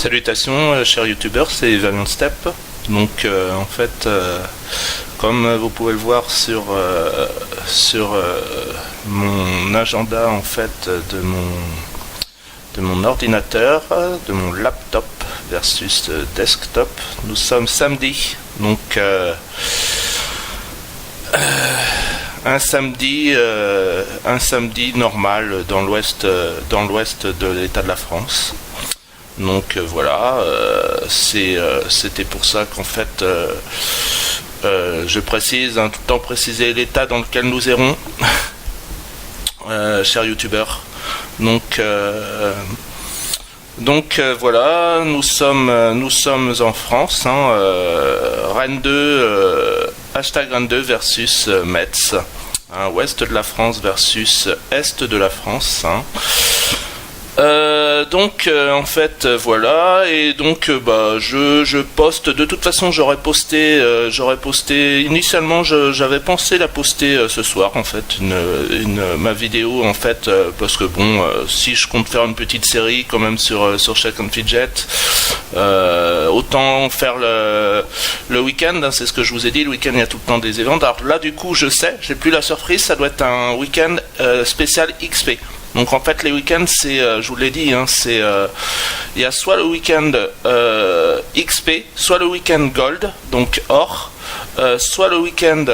Salutations chers youtubeurs, c'est Valiant Step. Donc en fait, comme vous pouvez le voir sur mon agenda en fait de mon ordinateur, de mon laptop versus desktop, nous sommes samedi. Donc un samedi normal dans l'ouest de l'État de la France. Donc voilà, c'était pour ça qu'en fait je précise, tout le temps préciser l'état dans lequel nous irons, chers youtubeurs. Donc voilà, nous sommes en France, Rennes 2, hashtag Rennes 2 versus Metz, ouest de la France versus est de la France. Donc en fait voilà, et donc je poste, de toute façon j'aurais posté initialement, j'avais pensé la poster ce soir en fait, ma vidéo en fait, parce que bon, si je compte faire une petite série quand même sur Shake and Fidget, autant faire le week-end, c'est ce que je vous ai dit, le week-end il y a tout le temps des événements. Alors là du coup je sais, j'ai plus la surprise, ça doit être un week-end spécial XP. Donc en fait les week-ends c'est, je vous l'ai dit, il y a soit le week-end XP, soit le week-end Gold, donc or, soit le week-end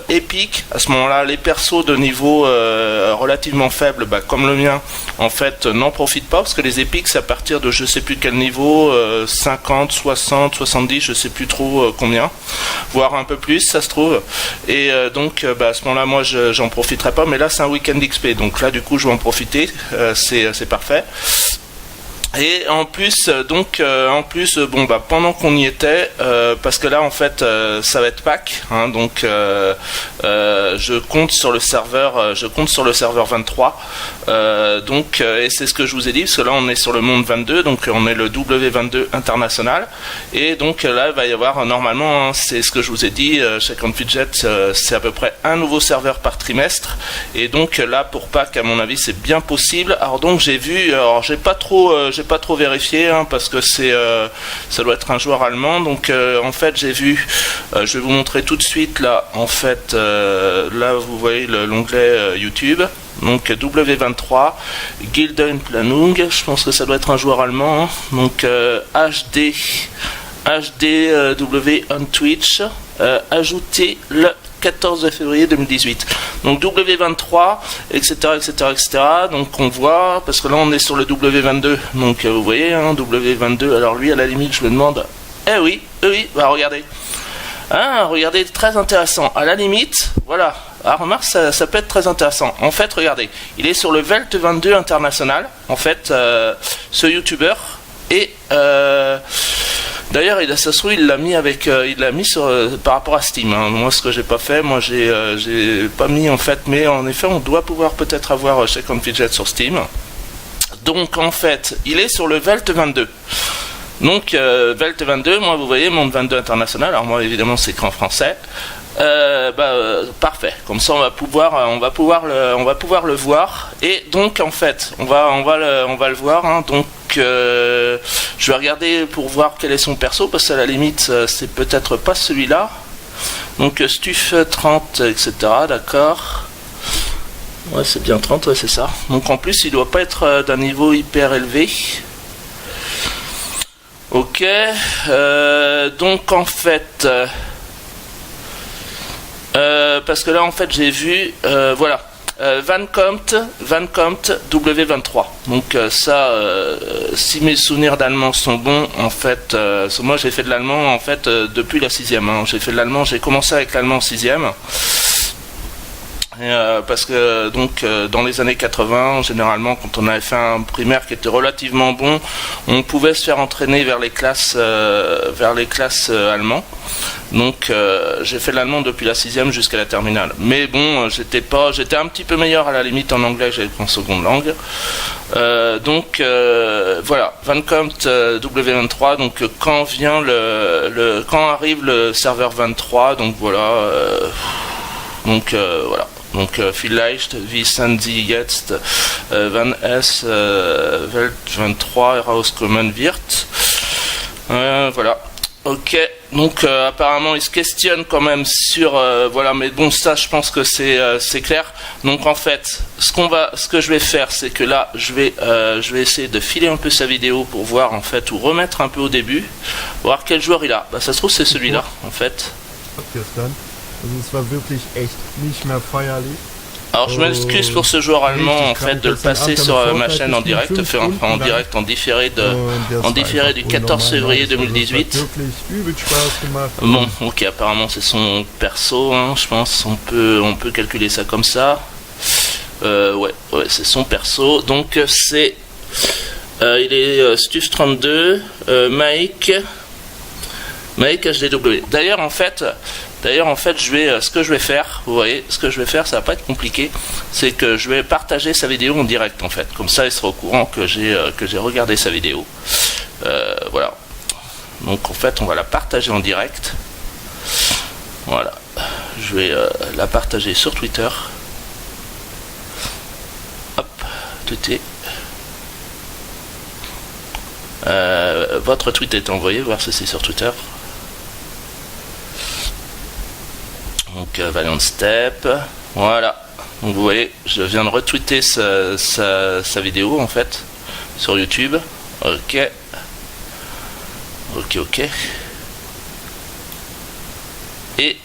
épique. À ce moment-là, les persos de niveau relativement faible, comme le mien, en fait, n'en profitent pas, parce que les épiques, c'est à partir de je sais plus quel niveau, 50, 60, 70, je sais plus trop combien, voire un peu plus, ça se trouve. Et donc, à ce moment-là, moi, j'en profiterai pas, mais là, c'est un week-end XP, donc là, du coup, je vais en profiter, c'est parfait. Et en plus, pendant qu'on y était, parce que là en fait ça va être Pâques, donc je compte sur le serveur 23, et c'est ce que je vous ai dit, parce que là on est sur le monde 22, donc on est le W22 international, et donc là il va y avoir normalement, c'est ce que je vous ai dit, Shake and Fidget, c'est à peu près un nouveau serveur par trimestre, et donc là pour Pâques à mon avis c'est bien possible. Alors donc j'ai vu, alors j'ai pas trop vérifié, parce que ça doit être un joueur allemand. Donc en fait j'ai vu, je vais vous montrer tout de suite là, en fait là vous voyez l'onglet YouTube, donc W23 Gildenplanung, je pense que ça doit être un joueur allemand, donc HDW on Twitch, ajouté le 14 février 2018. Donc W23, etc., etc., etc. Donc on voit, parce que là on est sur le W22. Donc vous voyez, W22. Alors lui, à la limite, je me demande. Eh oui, regardez. Regardez, très intéressant. À la limite, voilà. Remarque, ça peut être très intéressant. En fait, regardez, il est sur le Velt 22 international. En fait, ce YouTuber et d'ailleurs, ça se trouve, il l'a mis par rapport à Steam. Moi, ce que j'ai pas fait, j'ai pas mis en fait, mais en effet, on doit pouvoir peut-être avoir Shake and Fidget sur Steam. Donc, en fait, il est sur le Velt 22. Donc, Velt 22, moi, vous voyez, monde 22 international. Alors, moi, évidemment, c'est écran français. Parfait. Comme ça, on va pouvoir le voir. Et donc, en fait, on va le voir. Donc, je vais regarder pour voir quel est son perso, parce qu'à la limite c'est peut-être pas celui-là. Donc Stuf 30, etc. D'accord. Ouais, c'est bien 30, ouais, c'est ça. Donc en plus il doit pas être d'un niveau hyper élevé. Ok. Donc en fait parce que là en fait j'ai vu voilà. Van Compt W23. Donc ça, si mes souvenirs d'allemand sont bons, en fait, moi j'ai fait de l'allemand en fait depuis la 6e. J'ai fait de l'allemand, j'ai commencé avec l'allemand en 6e. Parce que donc dans les années 80, généralement quand on avait fait un primaire qui était relativement bon, on pouvait se faire entraîner vers les classes allemands. Donc j'ai fait l'allemand depuis la 6e jusqu'à la terminale. Mais bon, j'étais un petit peu meilleur à la limite en anglais, j'avais pris en seconde langue. Donc voilà, Van Compt W23. Donc quand arrive le serveur 23, donc voilà. Donc voilà. Donc vielleicht, wie sind Sie jetzt, wann es Welt 23 herauskommen wird. Voilà. Ok, donc apparemment il se questionne quand même sur voilà, mais bon, ça je pense que c'est clair. Donc en fait, ce que je vais faire, c'est que là je vais essayer de filer un peu sa vidéo pour voir en fait, ou remettre un peu au début, voir quel joueur il a. Bah ça se trouve c'est celui-là en fait. Alors je m'excuse pour ce joueur allemand en fait de le passer sur ma chaîne en direct, en direct en différé du 14 février 2018. Bon, ok, apparemment c'est son perso, hein, je pense, on peut calculer ça comme ça. Ouais, c'est son perso. Donc c'est il est Stuf32, Mike HDW. D'ailleurs en fait, ce que je vais faire, vous voyez, ce que je vais faire, ça va pas être compliqué, c'est que je vais partager sa vidéo en direct en fait. Comme ça, il sera au courant que j'ai regardé sa vidéo. Voilà. Donc en fait, on va la partager en direct. Voilà. Je vais la partager sur Twitter. Hop, tweeter. Votre tweet est envoyé, voir si c'est sur Twitter. Donc Valiant Step, voilà. Donc vous voyez, je viens de retweeter sa vidéo en fait sur YouTube. Ok. Et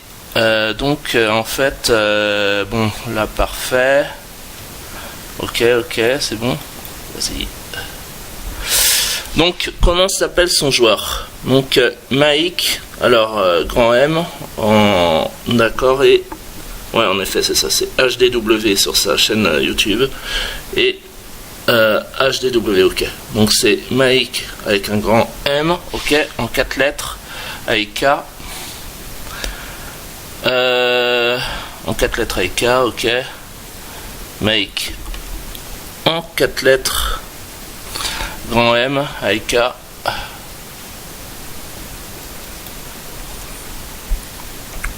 donc en fait, bon là parfait. Ok, c'est bon. Vas-y. Donc comment s'appelle son joueur? Donc Mike, alors grand M, d'accord, et ouais en effet c'est ça, c'est HDW sur sa chaîne YouTube, et HDW, ok. Donc c'est Mike avec un grand M, ok, en 4 lettres, avec K, en 4 lettres avec K, ok. Mike en 4 lettres, grand M, avec K.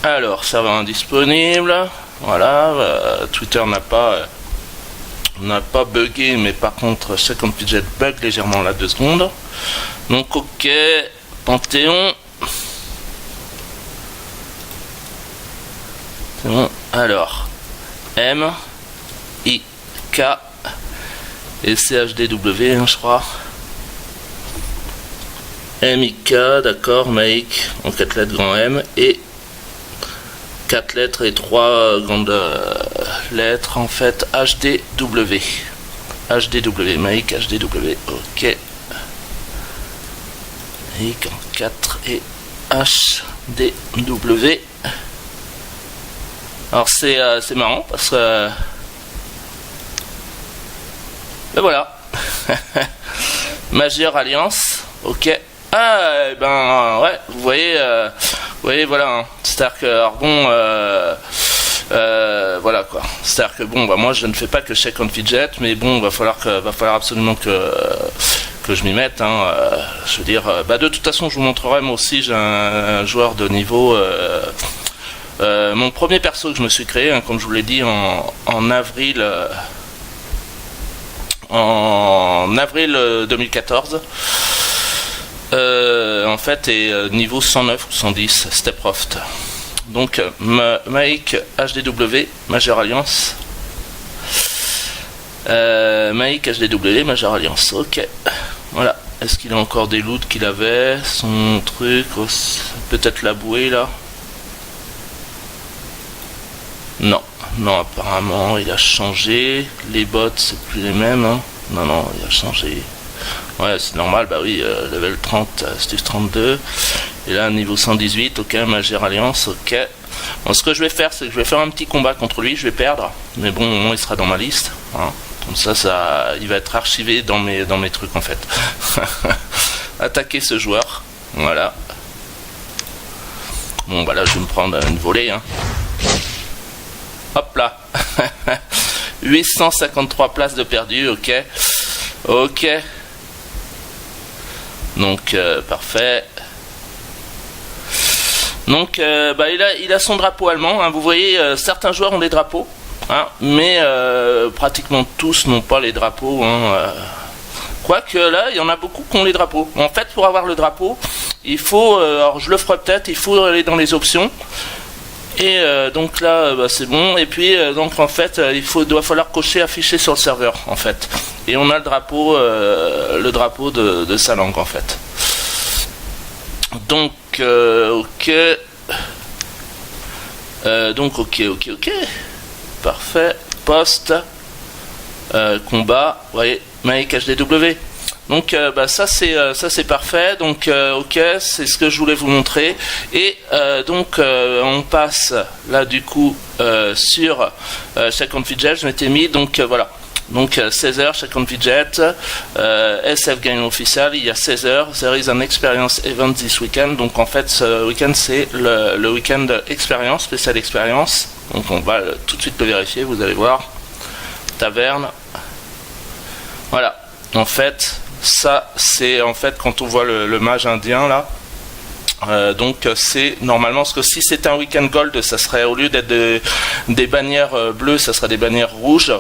Alors, serveur indisponible. Voilà, Twitter n'a pas bugué, mais par contre, Second Fidget bug légèrement là 2 secondes. Donc, ok, Panthéon. C'est bon. Alors, M, I, K. Et CHDW, hein, je crois. MIK, d'accord, Mike, en 4 lettres, grand M, et 4 lettres et 3 grandes lettres, en fait, HDW. HDW, Mike, HDW, ok. Mike en 4 et HDW. Alors c'est marrant parce que... Ben voilà. Major Alliance, ok. Ah, ben ouais, vous voyez, voilà. Hein. C'est-à-dire que, alors bon, voilà quoi. C'est-à-dire que bon, bah moi je ne fais pas que Second Fidget, mais bon, va falloir absolument que je m'y mette. Hein. Je veux dire, bah de toute façon, je vous montrerai. Moi aussi, j'ai un joueur de niveau. Mon premier perso que je me suis créé, hein, comme je vous l'ai dit, en avril. En avril 2014, en fait, est niveau 109 ou 110 Steproft. Donc Mike HDW Major Alliance, Mike HDW Major Alliance, ok. Voilà. Est-ce qu'il a encore des loots qu'il avait, son truc, peut-être la bouée là? Non. Non, apparemment il a changé. Les bots c'est plus les mêmes. Hein. Non, il a changé. Ouais, c'est normal, bah oui, level 30, Stuf 32. Et là, niveau 118, ok, Major Alliance, ok. Bon, ce que je vais faire, c'est que je vais faire un petit combat contre lui, je vais perdre. Mais bon, au moins il sera dans ma liste. Hein. Comme ça, il va être archivé dans mes trucs en fait. Attaquer ce joueur. Voilà. Bon, bah là, je vais me prendre une volée. Hein. Hop là. 853 places de perdu, ok. Ok. Donc, parfait. Donc, bah, il a son drapeau allemand. Hein. Vous voyez, certains joueurs ont des drapeaux. hein, mais pratiquement tous n'ont pas les drapeaux, hein, quoique là, il y en a beaucoup qui ont les drapeaux. En fait, pour avoir le drapeau, il faut, alors je le ferai peut-être, il faut aller dans les options. Et donc là, c'est bon. Et puis, donc en fait, doit falloir cocher afficher sur le serveur, en fait. Et on a le drapeau de sa langue, en fait. Donc, ok. Donc, ok. Parfait. Poste. Combat. Vous voyez, Make HDW. Donc ça c'est parfait. Donc ok, c'est ce que je voulais vous montrer. Et donc on passe là du coup sur Second Fidget. Je m'étais mis donc voilà. Donc 16h, Second Fidget, SF Game Official, il y a 16h, there is an experience event this weekend. Donc en fait ce week-end c'est le week-end expérience, spécial expérience. Donc on va tout de suite le vérifier, vous allez voir. Taverne. Voilà, en fait, ça c'est en fait quand on voit le mage indien là. Donc c'est normalement, parce que si c'était un week-end gold, ça serait, au lieu d'être des bannières bleues, ça serait des bannières rouges.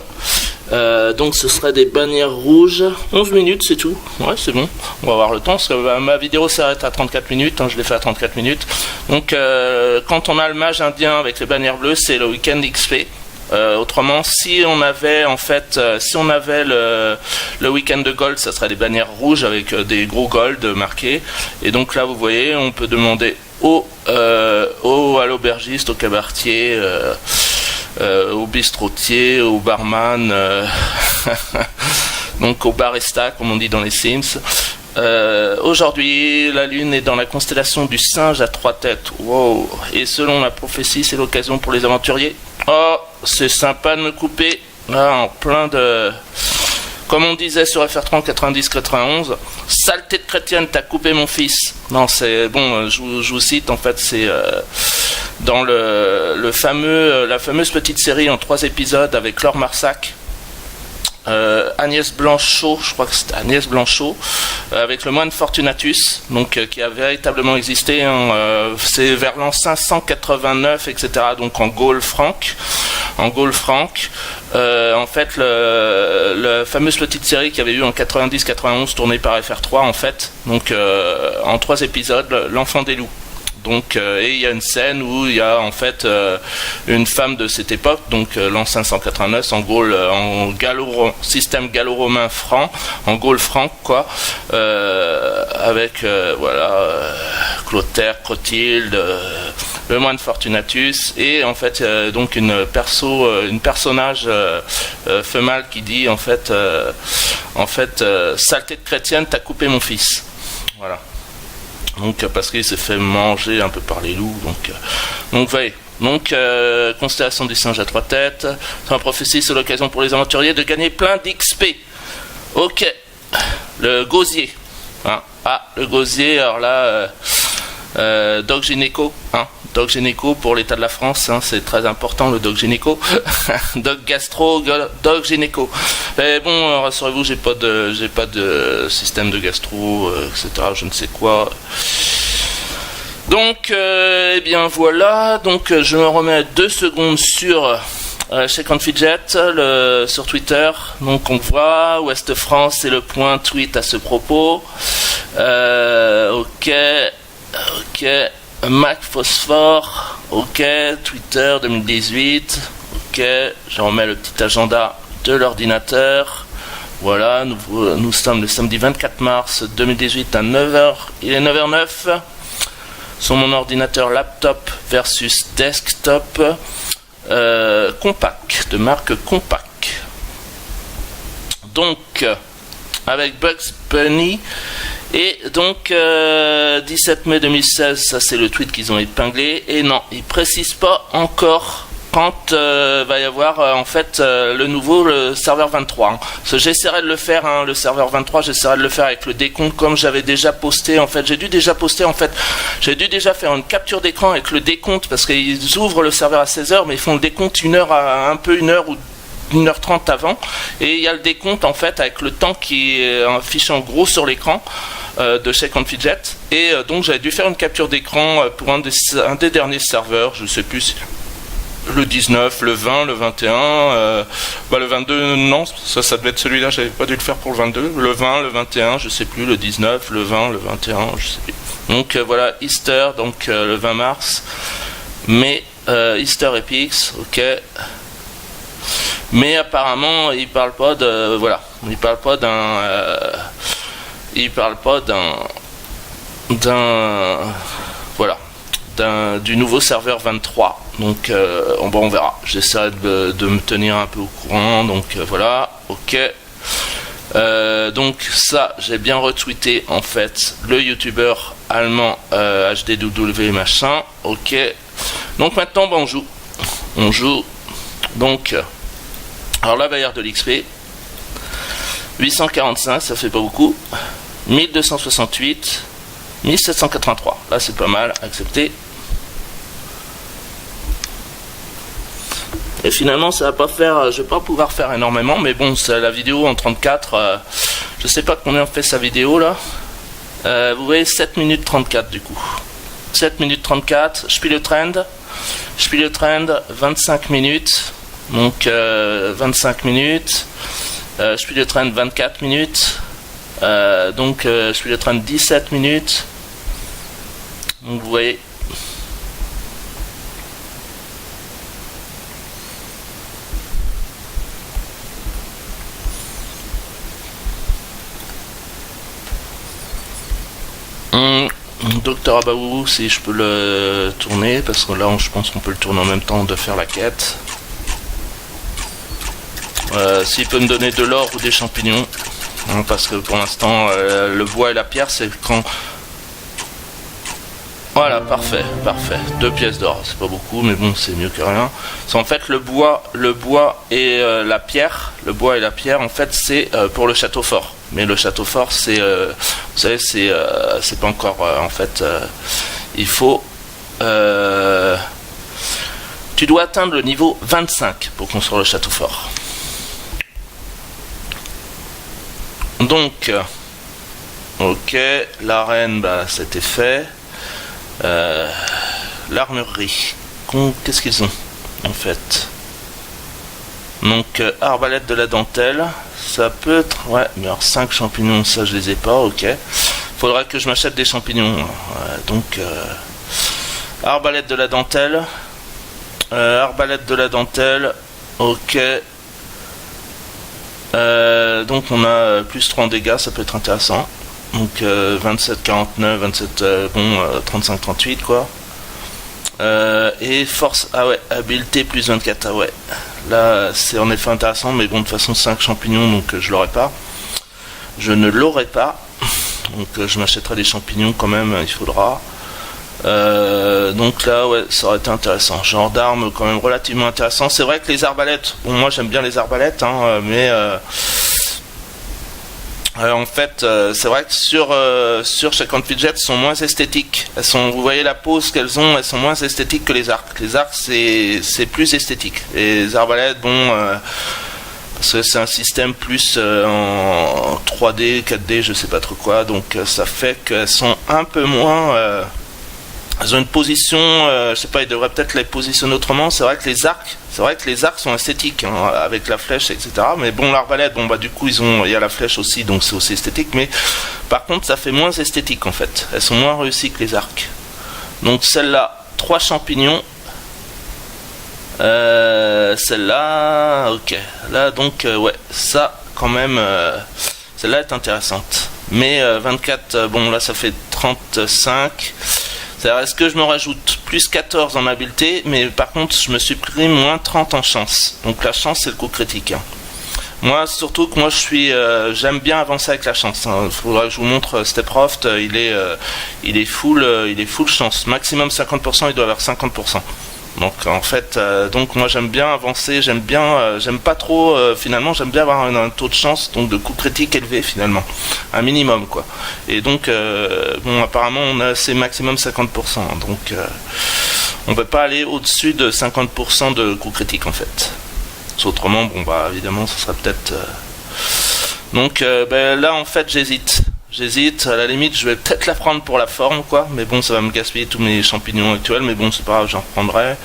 Donc ce serait des bannières rouges. 11 minutes c'est tout. Ouais, c'est bon, on va avoir le temps parce que ma vidéo s'arrête à 34 minutes, hein, je l'ai fait à 34 minutes. Donc quand on a le mage indien avec les bannières bleues, c'est le week-end XP. Autrement, si on avait en fait, le week-end de gold, ça serait des bannières rouges avec des gros gold marqués. Et donc là, vous voyez, on peut demander à l'aubergiste, au cabaretier, au bistrotier, au barman, donc au barista, comme on dit dans les Sims. Aujourd'hui, la lune est dans la constellation du singe à 3 têtes. Wow. Et selon la prophétie, c'est l'occasion pour les aventuriers. Oh, c'est sympa de me couper là, en plein de... Comme on disait sur FR30 90-91, saleté de chrétienne, t'as coupé mon fils. Non, c'est bon, je vous cite, en fait, c'est dans la fameuse petite série en 3 épisodes avec Laure Marsac. Agnès Blanchot, je crois que c'était Agnès Blanchot, avec le moine Fortunatus, donc qui a véritablement existé, hein, c'est vers l'an 589, etc. Donc en Gaule franque. En fait, la fameuse petite série qu'il y avait eu en 90-91, tournée par FR3, en fait, donc en 3 épisodes, l'enfant des loups. Donc, et il y a une scène où il y a en fait une femme de cette époque, donc l'an 589, en Gaule, système gallo-romain franc, en Gaule franque quoi, avec voilà Clotaire, Clotilde, le moine Fortunatus, et en fait donc une personnage femelle qui dit en fait saleté de chrétienne, t'as coupé mon fils. Voilà. Donc parce qu'il s'est fait manger un peu par les loups. Donc voyez. Donc constellation du singe à 3 têtes. Sans prophétie, c'est l'occasion pour les aventuriers de gagner plein d'XP. Ok. Le gosier. Hein. Ah, le gosier, alors là Doc Gynéco, hein. Doc Gynéco pour l'état de la France, hein, c'est très important le Doc Gynéco. Doc Gastro, Doc Gynéco. Mais bon, rassurez-vous, j'ai pas de système de gastro, etc. Je ne sais quoi. Donc, eh bien voilà. Donc, je me remets 2 secondes sur Second Fidget sur Twitter. Donc, on voit Ouest France, c'est le point tweet à ce propos. Ok. Mac Phosphore, ok, Twitter 2018, ok, je remets le petit agenda de l'ordinateur, voilà, nous sommes le samedi 24 mars 2018 à 9h, il est 9h09, sur mon ordinateur laptop versus desktop, Compaq, de marque Compaq. Donc, avec Bugs Bunny. Et donc 17 mai 2016, ça c'est le tweet qu'ils ont épinglé. Et non, ils précisent pas encore quand va y avoir en fait le serveur 23. Hein. Parce que j'essaierai de le faire, hein, le serveur 23, j'essaierai de le faire avec le décompte comme j'avais déjà posté. En fait, j'ai dû déjà faire une capture d'écran avec le décompte parce qu'ils ouvrent le serveur à 16h, mais ils font le décompte 1 heure ou 1h30 avant, et il y a le décompte en fait avec le temps qui est affiché en gros sur l'écran de Second Fidget, et donc j'avais dû faire une capture d'écran pour un des derniers serveurs, je sais plus le 19, le 20, le 21, le 22 non, ça devait être celui-là, j'avais pas dû le faire pour le 22, le 20, le 21, je sais plus, le 19, le 20, le 21, je sais plus. Donc voilà, Easter, donc le 20 mars, mais Easter Epics, ok. Mais apparemment, il parle pas de, voilà, il parle pas du nouveau serveur 23. Donc on verra. J'essaierai de me tenir un peu au courant. Donc voilà, ok. Donc ça, j'ai bien retweeté en fait le youtubeur allemand HDW machin. Ok. Donc maintenant, on joue. Donc, alors là, va y avoir de l'XP. 845, ça fait pas beaucoup. 1268. 1783. Là, c'est pas mal. Accepté. Et finalement, ça va pas faire. Je vais pas pouvoir faire énormément, mais bon, c'est la vidéo en 34. Je sais pas combien fait sa vidéo là. Vous voyez 7 minutes 34 du coup. 7 minutes 34. Je suis le trend. 25 minutes. Donc 25 minutes. Je suis le trend 24 minutes. Donc je suis le trend 17 minutes. Donc vous voyez. Docteur Abaou, si je peux le tourner, parce que là je pense qu'on peut le tourner en même temps de faire la quête. S'il peut me donner de l'or ou des champignons, hein, parce que pour l'instant le bois et la pierre c'est quand... Voilà, parfait. 2 pièces d'or, c'est pas beaucoup, mais bon, c'est mieux que rien. C'est en fait le bois et la pierre. Le bois et la pierre, en fait, c'est pour le château fort. Mais le château fort, c'est, vous savez, c'est pas encore, en fait, il faut... tu dois atteindre le niveau 25 pour construire le château fort. Donc, ok, l'arène, bah, c'était fait. L'armurerie, qu'est-ce qu'ils ont en fait? Donc arbalète de la dentelle, ça peut être, ouais, mais alors 5 champignons, ça je les ai pas, ok. Faudra que je m'achète des champignons. Donc arbalète de la dentelle, ok. Donc on a plus 3 en dégâts, ça peut être intéressant. Donc 27, 49, 27, 35, 38 quoi. Et force, ah ouais, habileté plus 24, ah ouais. Là c'est en effet intéressant, mais bon de toute façon 5 champignons, donc je l'aurai pas. Je ne l'aurai pas. Donc je m'achèterai des champignons quand même, il faudra. Donc là ouais, ça aurait été intéressant. Genre d'armes quand même relativement intéressant. C'est vrai que les arbalètes, bon moi j'aime bien les arbalètes, hein, mais... en fait, c'est vrai que sur Shaken Fidget, elles sont moins esthétiques. Vous voyez la pose qu'elles ont, elles sont moins esthétiques que les arcs. Les arcs, c'est plus esthétique. Les arbalètes, bon, parce que c'est un système plus en 3D, 4D, je sais pas trop quoi. Donc ça fait qu'elles sont un peu moins... elles ont une position, je sais pas, ils devraient peut-être les positionner autrement. C'est vrai que les arcs sont esthétiques, hein, avec la flèche, etc. Mais bon, l'arbalète, bon bah du coup il y a la flèche aussi, donc c'est aussi esthétique. Mais par contre, ça fait moins esthétique en fait. Elles sont moins réussies que les arcs. Donc celle-là, 3 champignons. Celle-là, ok. Là donc ouais, ça quand même, celle-là est intéressante. Mais 24, bon là ça fait 35. Est-ce que je me rajoute plus 14 en habileté, mais par contre je me suis pris moins 30 en chance. Donc la chance c'est le coup critique. Hein. Moi surtout que moi j'aime bien avancer avec la chance. Il faudra que je vous montre Steproft, il est full chance. Maximum 50%, il doit avoir 50%. Donc en fait, donc moi j'aime bien avancer, j'aime pas trop finalement, j'aime bien avoir un taux de chance, donc de coup critique élevé finalement, un minimum quoi. Et donc bon apparemment c'est maximum 50%, donc on peut pas aller au-dessus de 50% de coup critique en fait. Autrement bon bah évidemment ça sera peut-être donc là en fait J'hésite, à la limite je vais peut-être la prendre pour la forme quoi, mais bon ça va me gaspiller tous mes champignons actuels, mais bon c'est pas grave, j'en reprendrai.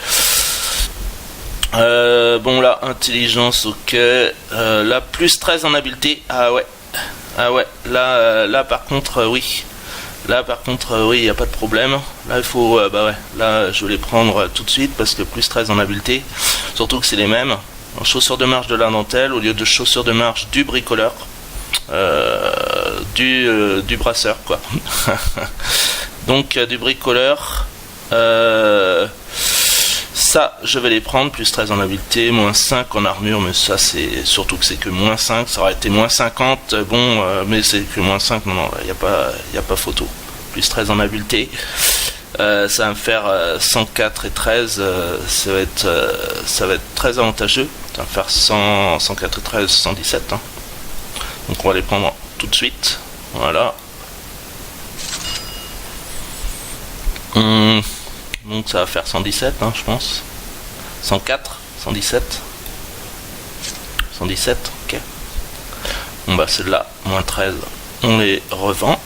Bon là, intelligence, ok. Là, plus 13 en habileté. Ah ouais. Ah ouais. Là par contre, oui. Là par contre, oui, il n'y a pas de problème. Là, il faut... bah ouais. Là, je vais les prendre tout de suite parce que plus 13 en habileté. Surtout que c'est les mêmes. En chaussures de marche de la dentelle au lieu de chaussures de marche du bricoleur. Du brasseur, quoi. Donc, du bricoleur... ça, je vais les prendre, plus 13 en habileté, moins 5 en armure, mais ça, c'est surtout que c'est que moins 5, ça aurait été moins 50, bon, mais c'est que moins 5, non, il n'y a pas photo. Plus 13 en habileté, ça va me faire 104 et 13, ça va être très avantageux, ça va me faire 104 et 13, 117, hein. Donc on va les prendre tout de suite, voilà. Donc ça va faire 117, hein, je pense. 104, 117. 117, ok. Bon bah celle-là, moins 13, on les revend.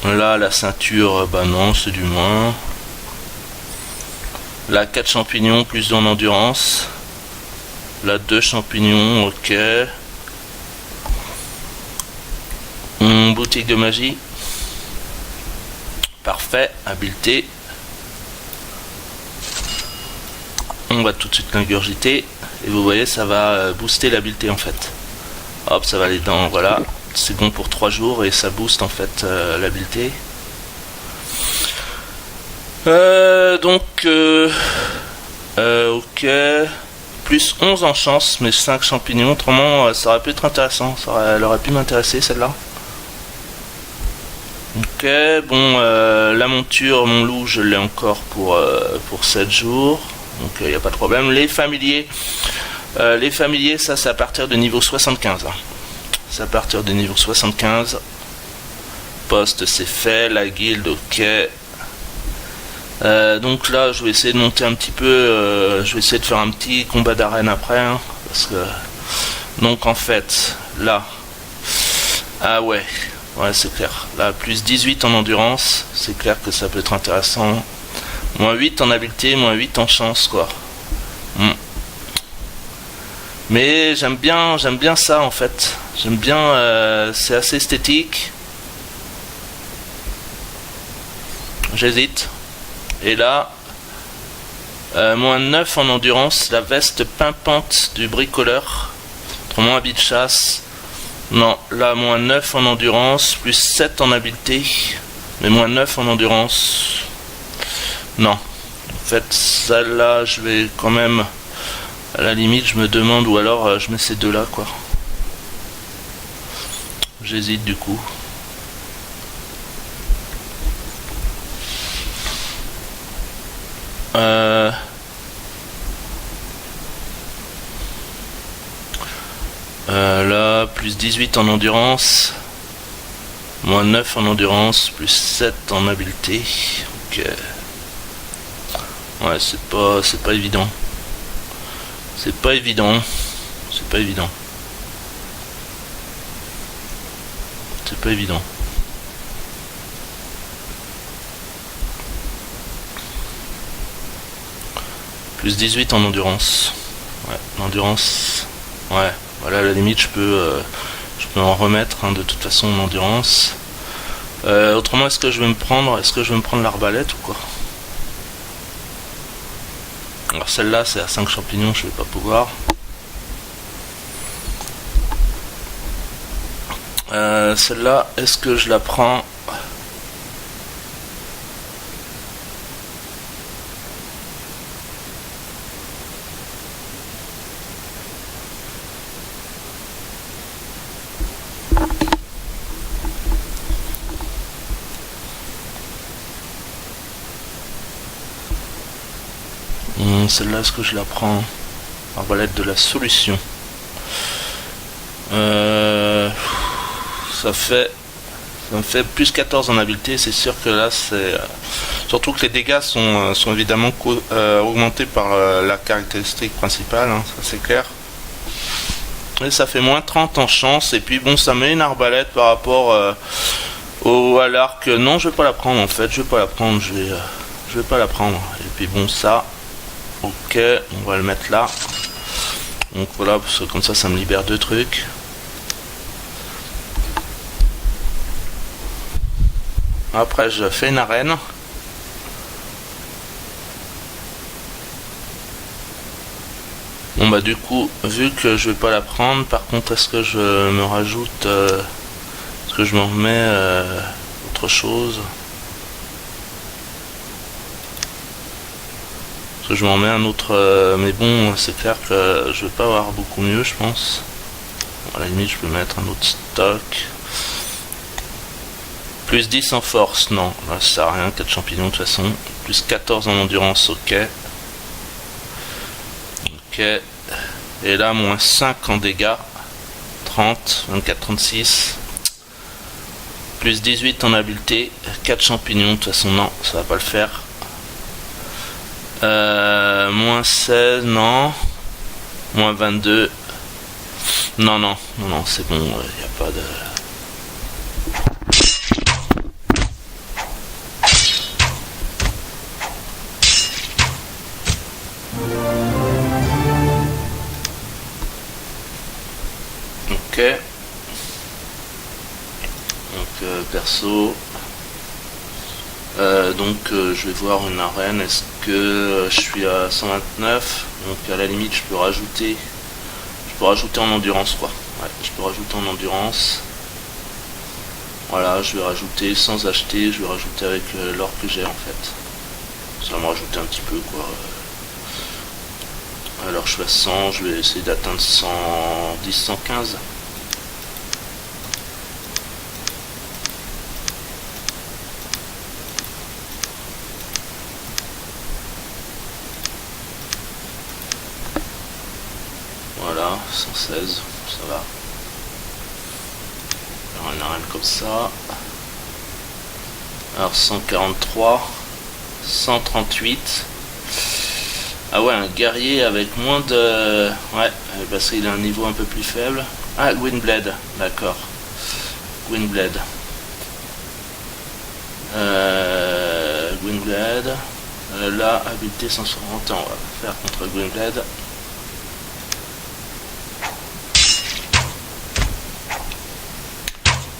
Là, la ceinture, bah non, c'est du moins. Là, 4 champignons, plus en endurance. Là, 2 champignons, ok. Boutique de magie. Parfait, habileté. On va tout de suite l'ingurgiter. Et vous voyez, ça va booster l'habileté en fait. Hop, ça va aller dans... Voilà. C'est bon pour 3 jours et ça booste en fait l'habileté. Ok. Plus 11 en chance, mais 5 champignons. Autrement, ça aurait pu être intéressant. Elle aurait pu m'intéresser celle-là. Ok, bon, la monture, mon loup, je l'ai encore pour 7 jours. Donc il n'y a pas de problème. Les familiers, ça c'est à partir de niveau 75. Hein. C'est à partir de niveau 75. Poste, c'est fait. La guilde, ok. Donc là, je vais essayer de monter un petit peu. Je vais essayer de faire un petit combat d'arène après. Hein, parce que... Donc en fait, là... Ah ouais... Ouais, c'est clair. Là, plus 18 en endurance, c'est clair que ça peut être intéressant. Moins 8 en habileté, moins 8 en chance, quoi. Mais j'aime bien ça, en fait. J'aime bien, c'est assez esthétique. J'hésite. Et là, moins 9 en endurance, la veste pimpante du bricoleur. Autrement, habit de chasse. Non, là, moins 9 en endurance, plus 7 en habileté, mais moins 9 en endurance. Non. En fait, celle-là, je vais quand même... À la limite, je me demande, ou alors je mets ces deux-là, quoi. J'hésite, du coup. Là, plus 18 en endurance, moins 9 en endurance, plus 7 en habileté. Ok. Ouais, c'est pas évident. C'est pas évident. C'est pas évident. C'est pas évident. Plus 18 en endurance. Ouais, l'endurance. Ouais. Voilà, à la limite, je peux en remettre hein, de toute façon en endurance. Autrement, est-ce que je vais me prendre l'arbalète ou quoi? Alors celle-là, c'est à 5 champignons, je vais pas pouvoir. Celle-là, est-ce que je la prends? Celle-là, est-ce que je la prends? Arbalète de la solution. Ça me fait plus 14 en habileté. C'est sûr que là, c'est... Surtout que les dégâts sont évidemment augmentés par la caractéristique principale. Hein, ça, c'est clair. Et ça fait moins 30 en chance. Et puis, bon, ça met une arbalète par rapport à l'arc. Non, je vais pas la prendre, en fait. Je vais pas la prendre. Je vais pas la prendre. Et puis, bon, ça... Ok, on va le mettre là. Donc voilà, parce que comme ça me libère 2 trucs. Après je fais une arène. Bon bah du coup, vu que je vais pas la prendre, par contre est-ce que je me rajoute est-ce que je me remets autre chose? Est-ce que je m'en remets un autre mais bon, c'est clair que je vais pas avoir beaucoup mieux, je pense. À la limite, je peux mettre un autre stock. Plus 10 en force, non, là ça sert à rien, 4 champignons de toute façon. Plus 14 en endurance, ok. Ok. Et là, moins 5 en dégâts. 30, 24, 36. Plus 18 en habileté. 4 champignons, de toute façon, non, ça va pas le faire. Moins 16, non. Moins 22. Non, non, non, non, c'est bon, il n'y a pas de... Ok. Donc perso. Je vais voir une arène. Est-ce que je suis à 129? Donc à la limite je peux rajouter. Je peux rajouter en endurance quoi. Ouais, je peux rajouter en endurance. Voilà, je vais rajouter sans acheter, je vais rajouter avec l'or que j'ai en fait. Ça va me rajouter un petit peu quoi. Alors je suis à 100, je vais essayer d'atteindre 110, 115. Voilà, 116, ça va. Alors une arène comme ça. Alors 143, 138. Ah ouais, un guerrier avec moins de... Ouais, parce qu'il a un niveau un peu plus faible. Ah, Gwynblade, d'accord. Gwynblade. Gwynblade. Là, habileté 160 ans, on va faire contre Gwynblade.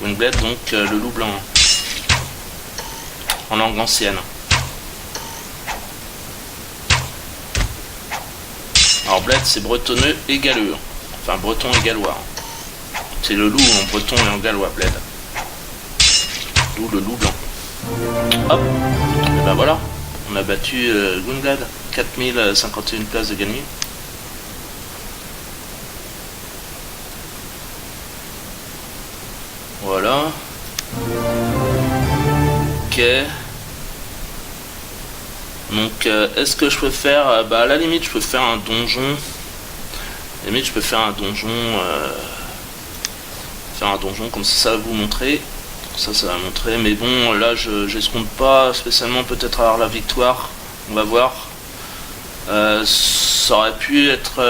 Gwynblade, donc le loup blanc. En langue ancienne. Alors bled c'est bretonneux et galeux. Enfin breton et gallois. C'est le loup en breton et en gallois bled. D'où le loup blanc. Hop. Et ben voilà. On a battu Gwynblade. 4051 places de gagné. Voilà. Ok. Donc est-ce que je peux faire bah à la limite je peux faire un donjon. À la limite je peux faire un donjon comme ça va vous montrer. Ça va montrer. Mais bon là j'escompte pas spécialement peut-être avoir la victoire. On va voir. Ça aurait pu être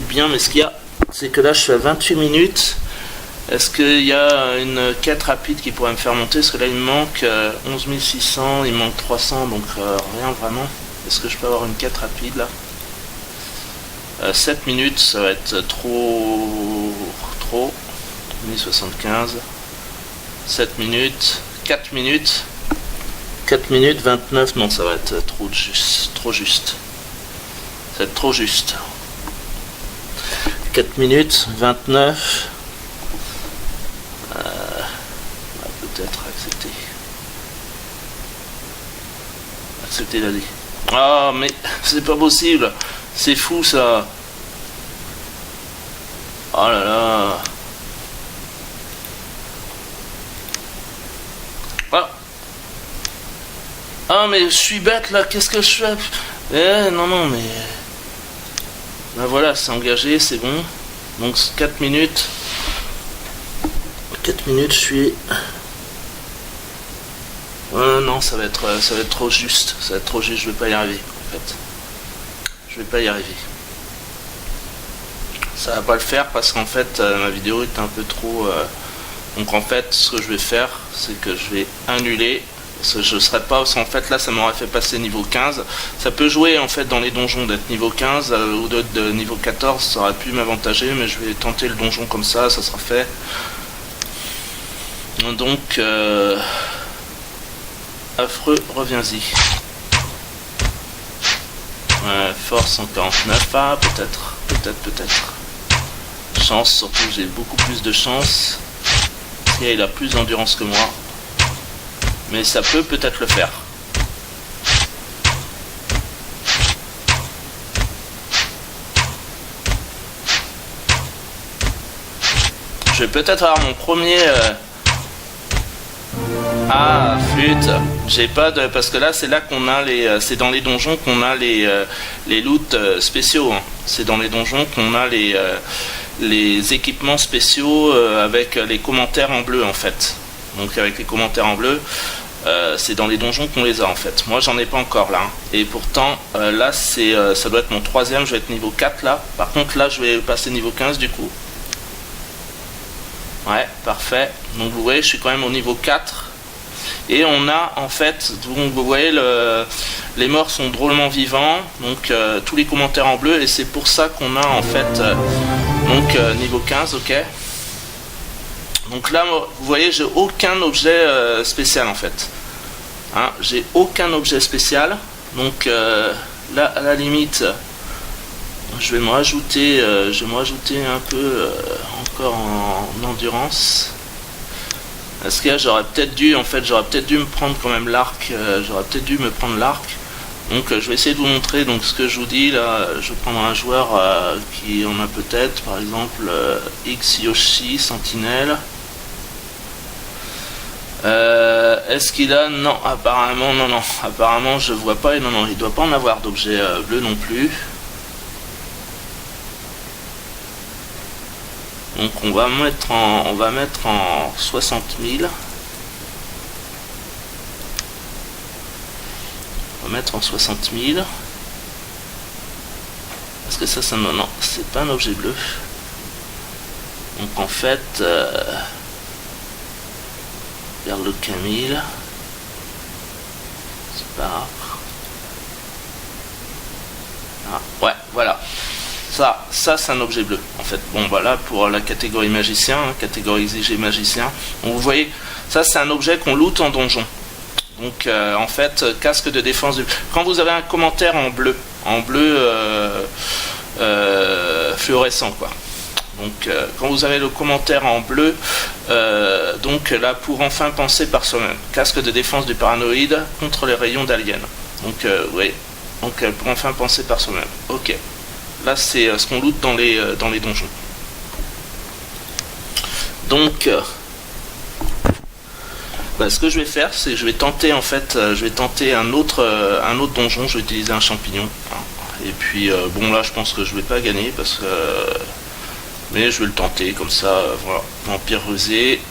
bien, mais ce qu'il y a c'est que là je suis à 28 minutes. Est-ce qu'il y a une quête rapide qui pourrait me faire monter? Parce que là il me manque 11 600, il me manque 300, donc rien vraiment. Est-ce que je peux avoir une quête rapide là? 7 minutes, ça va être trop. 1075. 7 minutes. 4 minutes. 4 minutes 29, non ça va être trop juste. Ça va être trop juste. 4 minutes 29. Peut-être accepter la vie. Ah mais c'est pas possible, c'est fou ça. Oh là là. Ah mais je suis bête là, qu'est-ce que je fais? Non mais ben voilà, c'est engagé, c'est bon. Donc 4 minutes. 4 minutes, je suis... non, ça va être trop juste. Ça va être trop juste, je vais pas y arriver, en fait. Je vais pas y arriver. Ça va pas le faire parce qu'en fait, ma vidéo est un peu trop... Donc en fait, ce que je vais faire, c'est que je vais annuler Parce que je serais pas, parce qu'en fait là ça m'aurait fait passer niveau 15. Ça peut jouer en fait dans les donjons d'être niveau 15 ou d'être de niveau 14, ça aurait pu m'avantager, mais je vais tenter le donjon comme ça sera fait. Donc affreux, reviens-y. Force 149, ah peut-être. Chance, surtout j'ai beaucoup plus de chance. Et il a plus d'endurance que moi. Mais ça peut peut-être le faire. Je vais peut-être avoir mon premier... Ah, flûte. J'ai pas de... Parce que là, c'est là qu'on a les... C'est dans les donjons qu'on a les loots spéciaux. Hein. C'est dans les donjons qu'on a les équipements spéciaux avec les commentaires en bleu, en fait. Donc avec les commentaires en bleu, c'est dans les donjons qu'on les a, en fait. Moi, j'en ai pas encore, là. Hein. Et pourtant, là, ça doit être mon troisième. Je vais être niveau 4, là. Par contre, là, je vais passer niveau 15, du coup. Ouais, parfait. Donc, vous voyez, je suis quand même au niveau 4. Et on a en fait, donc vous voyez, les morts sont drôlement vivants, donc tous les commentaires en bleu, et c'est pour ça qu'on a en fait niveau 15, ok. Donc là, vous voyez, j'ai aucun objet spécial en fait. Hein, j'ai aucun objet spécial, donc là, à la limite, je vais me rajouter un peu encore en endurance. Parce que là, j'aurais peut-être dû me prendre quand même l'arc. Donc je vais essayer de vous montrer donc ce que je vous dis là. Je vais prendre un joueur qui en a peut-être, par exemple X Yoshi Sentinelle. Est-ce qu'il a? Non, apparemment non. Apparemment je vois pas, et non, il doit pas en avoir d'objet bleu non plus. Donc on va mettre en 60 000. On va mettre en 60 000. Parce que ça non, c'est pas un objet bleu. Donc en fait, vers le Camille. C'est pas grave. Ah, ouais, voilà. Ça c'est un objet bleu en fait. Bon voilà pour la catégorie magicien, hein, catégorie exigée magicien. Donc vous voyez, ça c'est un objet qu'on loot en donjon. Donc en fait, casque de défense du... Quand vous avez un commentaire en bleu fluorescent quoi. Donc quand vous avez le commentaire en bleu, donc là pour enfin penser par soi-même. Casque de défense du paranoïde contre les rayons d'alien. Donc oui, donc pour enfin penser par soi-même. Ok. Là, c'est ce qu'on loot dans les donjons. Donc, ce que je vais faire, c'est que je vais tenter en fait, un autre donjon. Je vais utiliser un champignon. Hein. Et puis, bon là, je pense que je vais pas gagner parce que, mais je vais le tenter comme ça. Voilà, vampire rusé.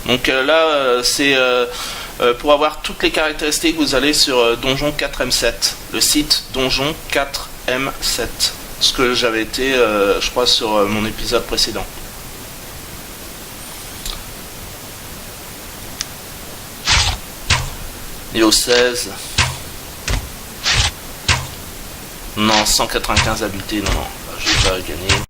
Donc là, c'est pour avoir toutes les caractéristiques, vous allez sur donjon 4M7, le site donjon 4M7. Ce que j'avais été, je crois, sur mon épisode précédent. Niveau 16. Non, 195 habiletés, non, je vais pas gagner.